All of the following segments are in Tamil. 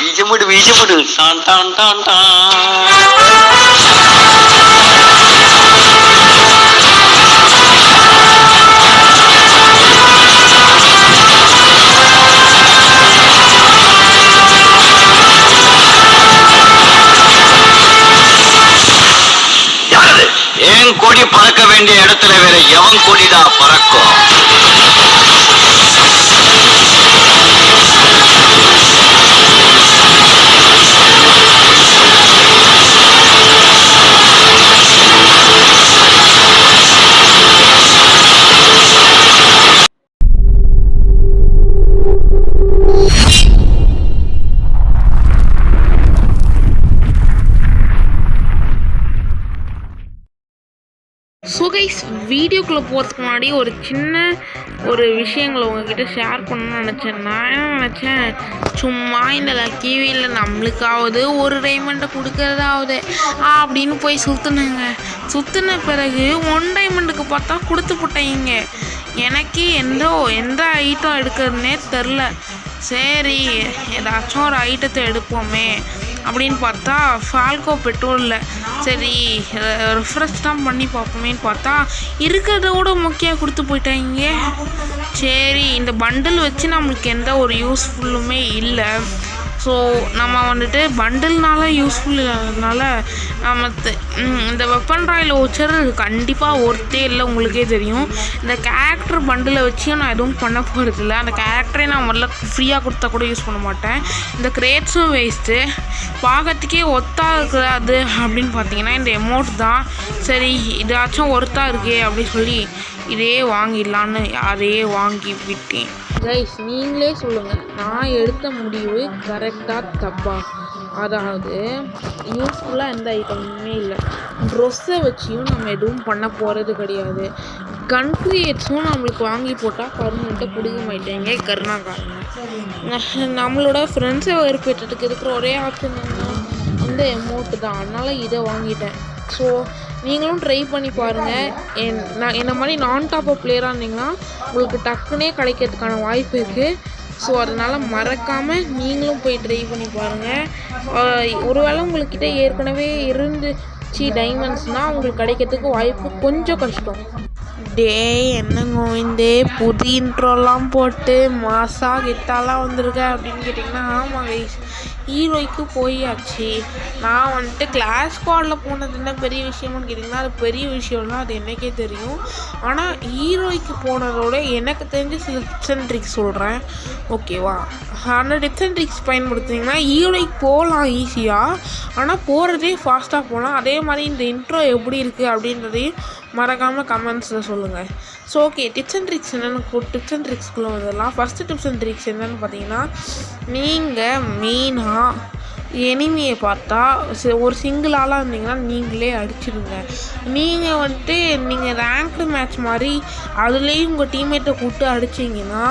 வீசமுடு டான் டான் டான் டான். என் கொடி பறக்க வேண்டிய இடத்துல வேற எவன் கொடிடா பறக்கும்? ஸோ கைஸ், வீடியோக்குள்ளே போகிறதுக்கு முன்னாடி ஒரு விஷயங்களை உங்ககிட்ட ஷேர் பண்ணணும்னு நினச்சேன். நான் என்ன நினச்சேன், சும்மா இந்த லக்கி வீலில் நம்மளுக்காவது ஒரு டைமண்டை கொடுக்கறதாவது அப்படின்னு போய் சுற்றின பிறகு 1 டைமண்டுக்கு பார்த்தா கொடுத்து போட்டேங்க. எனக்கு எந்த ஐட்டம் எடுக்கிறதுனே தெரில. சரி, ஏதாச்சும் ஒரு ஐட்டத்தை எடுப்போமே அப்படின்னு பார்த்தா ஃபால்கோ பெட்ரோலில் சரி ரெஃப்ரெஷ் தான் பண்ணி பார்ப்போமேன்னு பார்த்தா இருக்கிறத விட முக்கியம் கொடுத்து போயிட்டாங்க. சரி, இந்த பண்டில் வச்சு நம்மளுக்கு எந்த ஒரு யூஸ்ஃபுல்லுமே இல்லை. ஸோ நம்ம வந்துட்டு பண்டில்னால யூஸ்ஃபுல் இல்லாததுனால நம்ம இந்த வெப்பன் ராயல் வவுச்சர் கண்டிப்பாக ஒர்த்தே இல்லை, உங்களுக்கே தெரியும். இந்த கேரக்டர் பண்டிலை வச்சு நான் எதுவும் பண்ண போகிறதில்ல. அந்த கேரக்டரே நான் முதல்ல ஃப்ரீயாக கொடுத்தா கூட யூஸ் பண்ண மாட்டேன். இந்த கிரேட்ஸும் வேஸ்ட்டு. பார்க்கறதுக்கே ஒர்த்தாக இருக்கிறது அப்படின்னு பார்த்தீங்கன்னா இந்த எமௌண்ட் தான். சரி, இதாச்சும் ஒர்த்தாக இருக்கே அப்படின்னு சொல்லி இதே வாங்கிடலான்னு யாரையே வாங்கி விட்டேன். கைஸ், நீங்களே சொல்லுங்கள், நான் எடுத்த முடிவு கரெக்டாக தப்பா? அதாவது யூஸ்ஃபுல்லாக எந்த ஐட்டமுமே இல்லை. ட்ரெஸ்ஸை வச்சியும் நம்ம எதுவும் பண்ண போகிறது கிடையாது. கன் கிரியேட்ஸும் நம்மளுக்கு வாங்கி போட்டால் பர்மனெண்ட்டாக பிடிக்க மாட்டேங்க கருணாக்காரங்க. நம்மளோட ஃப்ரெண்ட்ஸை வெறுப்பேற்றதுக்கு இருக்கிற ஒரே ஆப்ஷன் இந்த எமௌண்ட்டு தான். அதனால் இதை வாங்கிட்டேன். ஸோ நீங்களும் ட்ரை பண்ணி பாருங்கள். என்ன மாதிரி நான் டாப் பிளேயராக இருந்தீங்கன்னா உங்களுக்கு டக்குனே கிடைக்கிறதுக்கான வாய்ப்பு இருக்குது. ஸோ அதனால் மறக்காமல் நீங்களும் போய் ட்ரை பண்ணி பாருங்கள். ஒருவேளை உங்கள்கிட்ட ஏற்கனவே இருந்துச்சு டைமண்ட்ஸ்னால் உங்களுக்கு கிடைக்கிறதுக்கு வாய்ப்பு கொஞ்சம் கஷ்டம். என்னங்க இந்த புது இன்ட்ரோலாம் போட்டு மாசா கிட்டாலாம் வந்திருக்க அப்படின்னு கேட்டிங்கன்னா, ஆமாம் கைஸ், ஹீரோய்க்கு போயாச்சு. நான் வந்துட்டு கிளாஸ் ஸ்குவாடில் போனது என்ன பெரிய விஷயம்னு கேட்டிங்கன்னா அது பெரிய விஷயம்னா அது எனக்கே தெரியும். ஆனால் ஹீரோய்க்கு போனதோட எனக்கு தெரிஞ்ச சில டிப்ஸ் அண்ட் ட்ரிக்ஸ் சொல்கிறேன், ஓகேவா? ஆனால் டிப்ஸ் அண்ட் ட்ரிக்ஸ் பயன்படுத்திங்கன்னா ஹீரோய்க்கு போகலாம் ஈஸியாக, ஆனால் போகிறதே ஃபாஸ்ட்டாக போகலாம். அதே மாதிரி இந்த இன்ட்ரோ எப்படி இருக்குது அப்படின்றதையும் மறக்காமல் கமெண்ட்ஸில் சொல்லுங்கள். So okay, tips and tricks tips and ட்ரிக்ஸ்குள்ளே வந்துடலாம். ஃபஸ்ட்டு டிப்ஸ் அண்ட் ட்ரிக்ஸ் என்னென்னு பார்த்தீங்கன்னா, நீங்கள் மெயினாக எனிமியை பார்த்தா ஒரு சிங்கிள் ஆளாக இருந்தீங்கன்னா நீங்களே அடிச்சிடுங்க. நீங்கள் வந்துட்டு நீங்கள் ரேங்க்டு மேட்ச் மாதிரி அதுலேயும் உங்கள் டீம்மேட்டை கூப்பிட்டு அடிச்சிங்கன்னா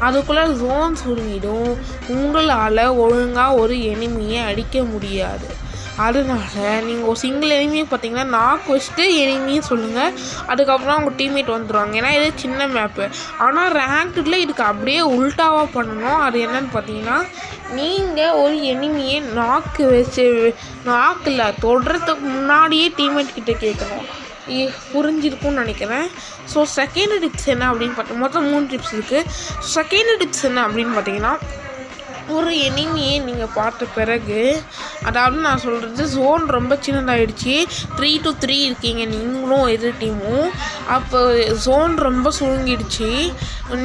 அதுக்குள்ளே ஜோன் சுருங்கிடும். உங்களால் ஒழுங்காக ஒரு எனிமியை அடிக்க முடியாது. அதனால் நீங்கள் ஒரு சிங்கிள் எனிமியை பார்த்தீங்கன்னா நாக்கு வச்சுட்டு எனிமியும் சொல்லுங்கள், அதுக்கப்புறம் உங்கள் டீம்மேட் வந்துடுவாங்க. ஏன்னா இது சின்ன மேப்பு. ஆனால் ரேங்க்டில் இதுக்கு அப்படியே உல்ட்டாவாக பண்ணணும். அது என்னன்னு பார்த்தீங்கன்னா, நீங்கள் ஒரு எனிமியை நாக்கில் தொடுறதுக்கு முன்னாடியே டீம்மேட் கிட்டே கேட்கணும். புரிஞ்சிருக்கும்னு நினைக்கிறேன். ஸோ செகண்ட் டிப்ஸ் என்ன அப்படின்னு பார்த்தீங்கன்னா, மொத்தம் 3 டிப்ஸ் இருக்குது. செகண்ட் டிப்ஸ் என்ன அப்படின்னு பார்த்தீங்கன்னா, ஒரு எனிமியை நீங்கள் பார்த்த பிறகு, அதாவது நான் சொல்கிறது ஜோன் ரொம்ப சின்னதாகிடுச்சு, 3 to 3 இருக்கீங்க நீங்களும் எதிர் டீமும். அப்போ ஜோன் ரொம்ப சுருங்கிடுச்சு.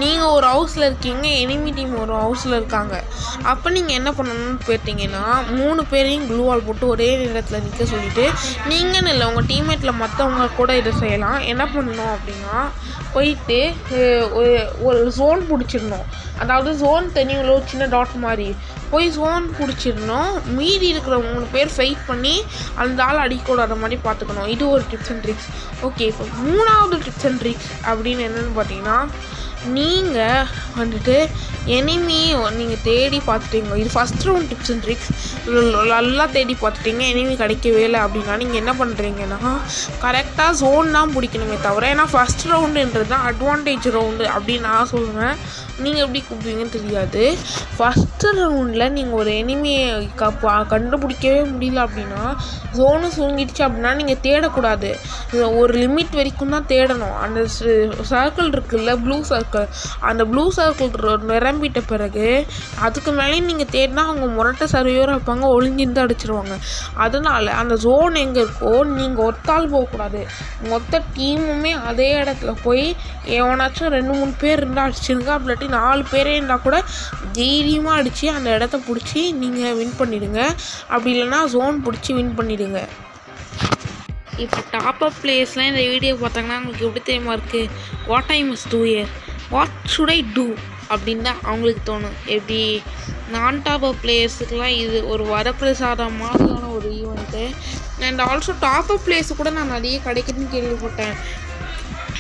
நீங்கள் ஒரு ஹவுஸில் இருக்கீங்க, எனிமி டீம் ஒரு ஹவுஸில் இருக்காங்க. அப்போ நீங்கள் என்ன பண்ணணும்னு போயிட்டீங்கன்னா, 3 பேரையும் க்ளூவால் போட்டு ஒரே நேரத்தில் நிற்க சொல்லிவிட்டு, நீங்கன்னு இல்லை உங்கள் டீம்மேட்டில் மற்றவங்க கூட இதை செய்யலாம். என்ன பண்ணணும் அப்படின்னா, போயிட்டு ஒரு ஜோன் பிடிச்சிடணும். அதாவது ஜோன் தெரியுங்களோ, சின்ன டாட் மாதிரி போய் ஜோன் பிடிச்சிடணும். மீதி இருக்கிற 3 பேர் ஃபைட் பண்ணி அந்த ஆள் அடிக்கூடாத மாதிரி பார்த்துக்கணும். இது ஒரு டிப்ஸ் அண்ட் ட்ரிக்ஸ். ஓகே, இப்போ 3வது டிப்ஸ் அண்ட் ட்ரிக்ஸ் அப்படின்னு என்னென்னு பார்த்தீங்கன்னா, நீங்கள் வந்துட்டு எனிமியை நீங்கள் தேடி பார்த்துட்டீங்க. இது first round tips and tricks. நல்லா தேடி பார்த்துட்டீங்க, எனிமி கிடைக்கவே இல்லை அப்படின்னா நீங்கள் என்ன பண்ணுறீங்கன்னா கரெக்டாக ஜோன் தான் பிடிக்கணுமே தவிர, ஏன்னா ஃபஸ்ட் ரவுண்டுன்றது தான் அட்வான்டேஜ் ரவுண்டு அப்படின்னு நான் சொல்லுவேன். நீங்கள் எப்படி கூப்பிடுவீங்கன்னு தெரியாது. ஃபஸ்ட்டு ரவுண்டில் நீங்கள் ஒரு எனிமியை கண்டுபிடிக்கவே முடியல அப்படின்னா, ஜோனு சுருங்கிடுச்சு அப்படின்னா நீங்கள் தேடக்கூடாது. ஒரு லிமிட் வரைக்கும் தான் தேடணும். அந்த சர்க்கிள் இருக்குல்ல, ப்ளூ சர்க்கிள், அந்த ப்ளூ சர்க்கிள் நிரம்பிட்ட பிறகு அதுக்கு மேலே நீங்கள் தேடினா அவங்க முரட்டை சர்வையோர் வைப்பாங்க, ஒளிஞ்சிருந்து அடிச்சிருவாங்க. அதனால் அந்த ஜோன் எங்கே இருக்கோ நீங்கள் ஒத்தால் போகக்கூடாது. மொத்த டீமுமே அதே இடத்துல போய் எவனாச்சும் 2-3 பேர் இருந்தால் அடிச்சிருங்க. அப்படி 4 பேரே இருந்தால் கூட தைரியமாக அடித்து அந்த இடத்த பிடிச்சி நீங்கள் வின் பண்ணிவிடுங்க. அப்படி இல்லைன்னா ஜோன் பிடிச்சி வின் பண்ணிவிடுங்க. இப்போ டாப் அப் பிளேயர்ஸ்லாம் இந்த வீடியோ பார்த்தாங்கன்னா உங்களுக்கு எப்படி தெரியுமா இருக்குது? What I must do here, what should I do அப்படின்னு தான் அவங்களுக்கு தோணும். எப்படி நான் டாப் அப் பிளேயர்ஸுக்கெலாம் இது ஒரு வரப்பிரசாதம் மாதிரியான ஒரு event. And also top up players கூட நான் நிறைய கிடைக்குதுன்னு கேள்விப்பட்டேன்.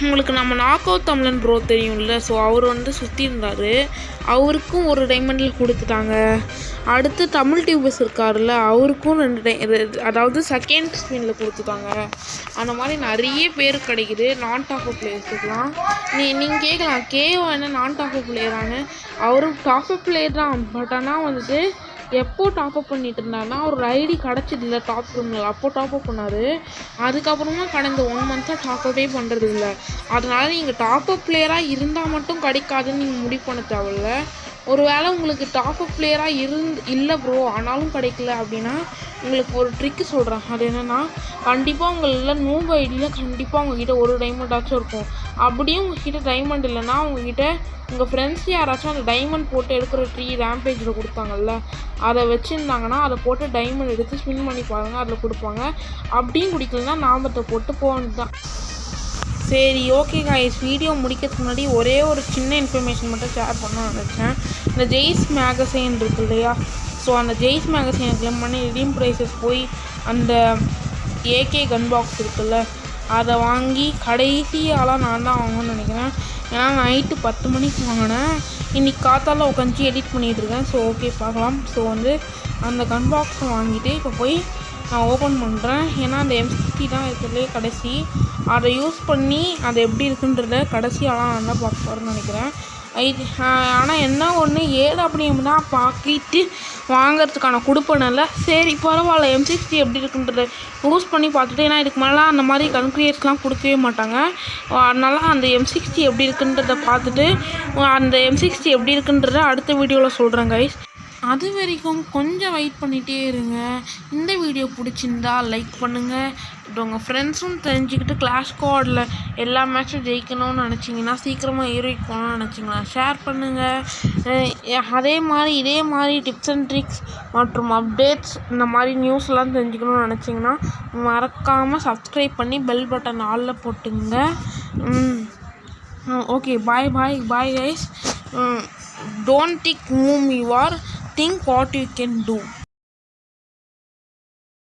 உங்களுக்கு நம்ம நாக் அவுட் தமிழன் ப்ரோ தெரியும்ல, ஸோ அவர் வந்து சுற்றி இருந்தார், அவருக்கும் ஒரு டைமண்டில் கொடுத்துட்டாங்க. அடுத்து தமிழ் டியூபர்ஸ் இருக்கார்ல, அவருக்கும் 2 அதாவது செகண்ட் ஸ்பின்னில் கொடுத்துட்டாங்க. அந்த மாதிரி நிறைய பேர் கிடைக்குது நான் டாப் அப் பிளேயர்ஸுக்கெலாம். நீங்கள் கேட்கலாம் கேஓ என்ன நான் டாப் அப் பிளேயரானு. அவரும் டாப் அப் பிளேயர் தான், பட் ஆனால் வந்துட்டு எப்போ டாப்அப் பண்ணிட்டு இருந்தாருன்னா ஒரு ஐடி கிடச்சதில்ல டாப் கிரிமினல், அப்போது டாப்அப் பண்ணார். அதுக்கப்புறமா கடந்த 1 மந்த்தாக டாப்அப்பே பண்ணுறது இல்லை. அதனால் நீங்கள் டாப்அப் பிளேயராக இருந்தால் மட்டும் கிடைக்காதுன்னு நீங்கள் முடிவு பண்ண தேவையில்ல. ஒரு வேளை உங்களுக்கு டாப்அப் பிளேயராக இல்லை ப்ரோ ஆனாலும் கிடைக்கல அப்படின்னா உங்களுக்கு ஒரு ட்ரிக்கு சொல்கிறேன். அது என்னென்னா, கண்டிப்பாக உங்களில் நூபு ஐடியில் கண்டிப்பாக உங்ககிட்ட ஒரு டைமண்டாச்சும் இருக்கும். அப்படியும் உங்ககிட்ட டைமண்ட் இல்லைன்னா உங்ககிட்ட உங்கள் ஃப்ரெண்ட்ஸ் யாராச்சும் அந்த டைமண்ட் போட்டு எடுக்கிற ட்ரீ ரேம்பேஜில் கொடுத்தாங்கல்ல, அதை வச்சுருந்தாங்கன்னா அதை போட்டு டைமண்ட் எடுத்து ஸ்பின் பண்ணி பாருங்கள், அதில் கொடுப்பாங்க. அப்படியும் குடிக்கலன்னா நாமத்தை போட்டு போகிறது தான். சரி, ஓகே காய்ஸ், வீடியோ முடிக்கிறதுக்கு முன்னாடி ஒரே ஒரு சின்ன இன்ஃபர்மேஷன் மட்டும் ஷேர் பண்ணணும்னு நினச்சேன். இந்த ஜெய்ஸ் மேகசைன் இருக்கு இல்லையா, ஸோ அந்த ஜெய்ஸ் மேகசைனை கிளைம் பண்ணி ரிடீம் ப்ரைஸஸ் போய் அந்த ஏகே கன் பாக்ஸ் இருக்குல்ல அதை வாங்கி கடைசி ஆளாக நான் தான் வாங்கணும்னு நினைக்கிறேன். ஏன்னா நைட்டு 10 மணிக்கு வாங்கினேன், இன்றைக்கி காத்தால உட்காந்து எடிட் பண்ணிகிட்ருக்கேன். ஸோ ஓகே பார்க்கலாம். ஸோ வந்து அந்த கன் பாக்ஸை வாங்கிட்டு இப்போ போய் நான் ஓப்பன் பண்ணுறேன். ஏன்னா அந்த M60 தான் இருக்கிறதுலே கடைசி, அதை யூஸ் பண்ணி அது எப்படி இருக்குன்றத கடைசியாலாம் நான் தான் பார்க்க போகிறேன்னு நினைக்கிறேன். ஆனால் என்ன ஒன்று ஏது அப்படின்னா பார்க்கிட்டு வாங்கிறதுக்கான கொடுப்பனல்ல. சரி பரவாயில்ல, M60 எப்படி இருக்குன்றத யூஸ் பண்ணி பார்த்துட்டு, ஏன்னா இதுக்கு மேலே அந்த மாதிரி கன்க்ரியேட்ஸ்லாம் கொடுக்கவே மாட்டாங்க. அதனால அந்த M60 எப்படி இருக்குன்றத பார்த்துட்டு அந்த M60 எப்படி இருக்குன்றத அடுத்த வீடியோவில் சொல்கிறேன் கைஸ். அது வரைக்கும் கொஞ்சம் வெயிட் பண்ணிகிட்டே இருங்க. இந்த வீடியோ பிடிச்சிருந்தா லைக் பண்ணுங்கள். இப்போ உங்கள் ஃப்ரெண்ட்ஸும் தெரிஞ்சுக்கிட்டு கிளாஷ் ஸ்குவாடில் எல்லா மேட்சும் ஜெயிக்கணும்னு நினச்சிங்கன்னா, சீக்கிரமாக ஹீரோய்க்கு போகணும்னு நினச்சிங்கன்னா ஷேர் பண்ணுங்கள். இதே மாதிரி டிப்ஸ் அண்ட் ட்ரிக்ஸ் மற்றும் அப்டேட்ஸ் இந்த மாதிரி நியூஸ்லாம் தெரிஞ்சுக்கணும்னு நினச்சிங்கன்னா மறக்காமல் சப்ஸ்கிரைப் பண்ணி பெல் பட்டன் ஆலில் போட்டுங்க. Okay, bye guys. Don't think whom you are, think what you can do.